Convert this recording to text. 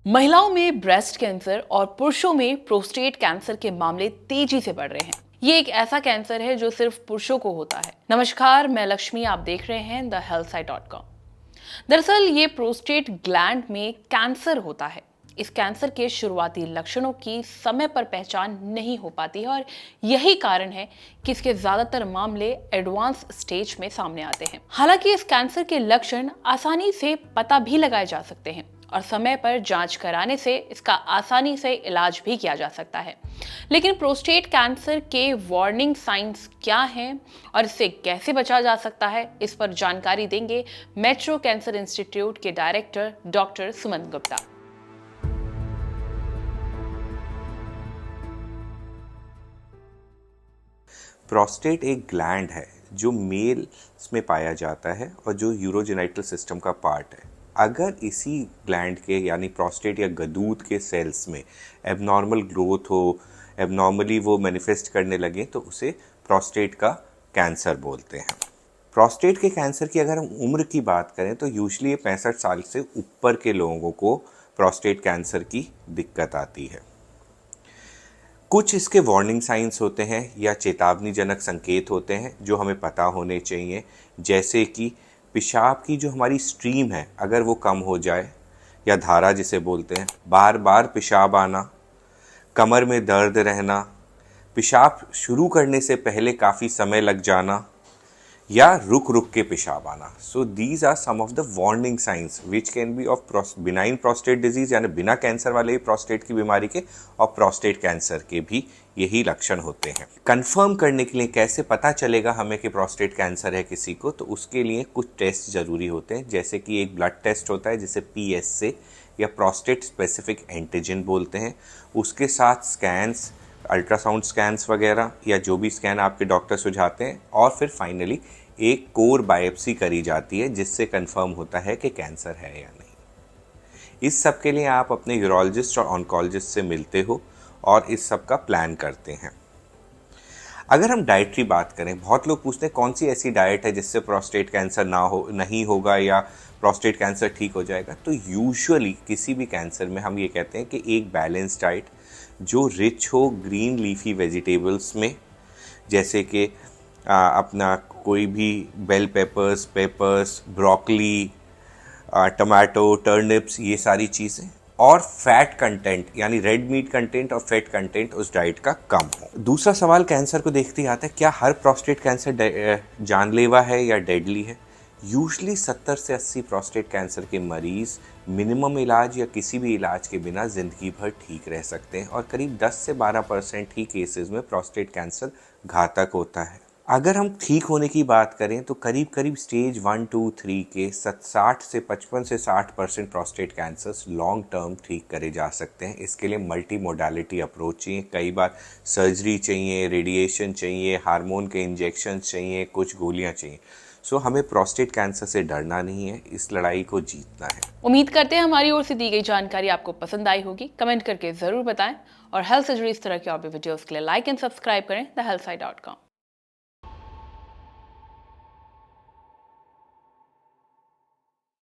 महिलाओं में breast cancer और पुरुषों में प्रोस्टेट कैंसर के मामले तेजी से बढ़ रहे हैं। ये एक ऐसा कैंसर है जो सिर्फ पुरुषों को होता है। नमस्कार, मैं लक्ष्मी, आप देख रहे हैं thehealthsite.com। दरअसल ये प्रोस्टेट ग्लैंड में कैंसर होता है। इस कैंसर के शुरुआती लक्षणों की समय पर पहचान नहीं हो पाती है और यही कारण है कि इसके ज्यादातर मामले एडवांस स्टेज में सामने आते हैं। हालांकि इस कैंसर के लक्षण आसानी से पता भी लगाए जा सकते हैं और समय पर जांच कराने से इसका आसानी से इलाज भी किया जा सकता है। लेकिन प्रोस्टेट कैंसर के वार्निंग साइंस क्या हैं और इससे कैसे बचा जा सकता है, इस पर जानकारी देंगे मेट्रो कैंसर इंस्टीट्यूट के director doctor Suman Gupta. Prostate एक ग्लैंड है जो मेल्स में पाया जाता है और जो यूरोजेनाइटल सिस्टम का पार्ट है। अगर इसी ग्लैंड के यानी प्रोस्टेट या गदूद के सेल्स में एबनॉर्मल ग्रोथ हो, एबनॉर्मली वो मैनिफेस्ट करने लगे, तो उसे प्रोस्टेट का कैंसर बोलते हैं। प्रोस्टेट के कैंसर की अगर हम उम्र की बात करें तो यूजुअली 65 साल से ऊपर के लोगों को प्रोस्टेट कैंसर की दिक्कत आती है। कुछ इसके वार्निंग साइंस होते हैं या चेतावनीजनक संकेत होते हैं जो हमें पता होने चाहिए, जैसे कि पेशाब की जो हमारी स्ट्रीम है अगर वो कम हो जाए या धारा जिसे बोलते हैं, बार बार पेशाब आना, कमर में दर्द रहना, पेशाब शुरू करने से पहले काफ़ी समय लग जाना या रुक रुक के पेशाब आना। So these are some of the warning signs which can be of benign prostate disease, यानी बिना कैंसर वाले ही प्रोस्टेट की बीमारी के, और प्रोस्टेट कैंसर के भी यही लक्षण होते हैं। कंफर्म करने के लिए कैसे पता चलेगा हमें कि प्रोस्टेट कैंसर है किसी को, तो उसके लिए कुछ टेस्ट जरूरी होते हैं, जैसे कि एक ब्लड टेस्ट होता है जिसे PSA या प्रोस्टेट स्पेसिफिक एंटीजन बोलते हैं। उसके साथ स्कैन्स, अल्ट्रासाउंड स्कैन्स वगैरह या जो भी स्कैन आपके डॉक्टर सुझाते हैं, और फिर फाइनली एक कोर बायोप्सी करी जाती है जिससे कंफर्म होता है कि कैंसर है या नहीं। इस सब के लिए आप अपने यूरोलॉजिस्ट और ऑन्कोलॉजिस्ट से मिलते हो और इस सब का प्लान करते हैं। अगर हम डाइटरी बात करें, बहुत लोग पूछते हैं कौन सी ऐसी डाइट है जिससे प्रोस्टेट कैंसर नहीं होगा या प्रोस्टेट कैंसर ठीक हो जाएगा। तो यूजुअली किसी भी कैंसर में हम ये कहते हैं कि एक बैलेंस डाइट जो रिच हो ग्रीन लीफी वेजिटेबल्स में, जैसे कि अपना कोई भी bell peppers, broccoli, tomato, turnips, ये सारी चीज़ें, और फैट कंटेंट यानी रेड मीट कंटेंट और फैट कंटेंट उस डाइट का कम हो। दूसरा सवाल कैंसर को देखते ही आता है, क्या हर प्रोस्टेट कैंसर जानलेवा है या डेडली है। यूजुअली 70 से 80 प्रोस्टेट कैंसर के मरीज़ मिनिमम इलाज या किसी भी इलाज के बिना ज़िंदगी भर ठीक रह सकते हैं, और करीब 10 से 12% ही केसेस में प्रोस्टेट कैंसर घातक होता है। अगर हम ठीक होने की बात करें तो करीब करीब स्टेज 1, 2, 3 के 55 से 60% प्रोस्टेट कैंसर्स लॉन्ग टर्म ठीक करे जा सकते हैं। इसके लिए मल्टी मोडालिटी अप्रोच चाहिए, कई बार सर्जरी चाहिए, रेडिएशन चाहिए, हार्मोन के इंजेक्शन चाहिए, कुछ गोलियां चाहिए। सो हमें प्रोस्टेट कैंसर से डरना नहीं है, इस लड़ाई को जीतना है। उम्मीद करते हैं हमारी ओर से दी गई जानकारी आपको पसंद आई होगी। कमेंट करके जरूर बताएं और हेल्थ से जुड़ी इस तरह की और भी वीडियोस के लिए लाइक एंड सब्सक्राइब करें thehealthsite.com।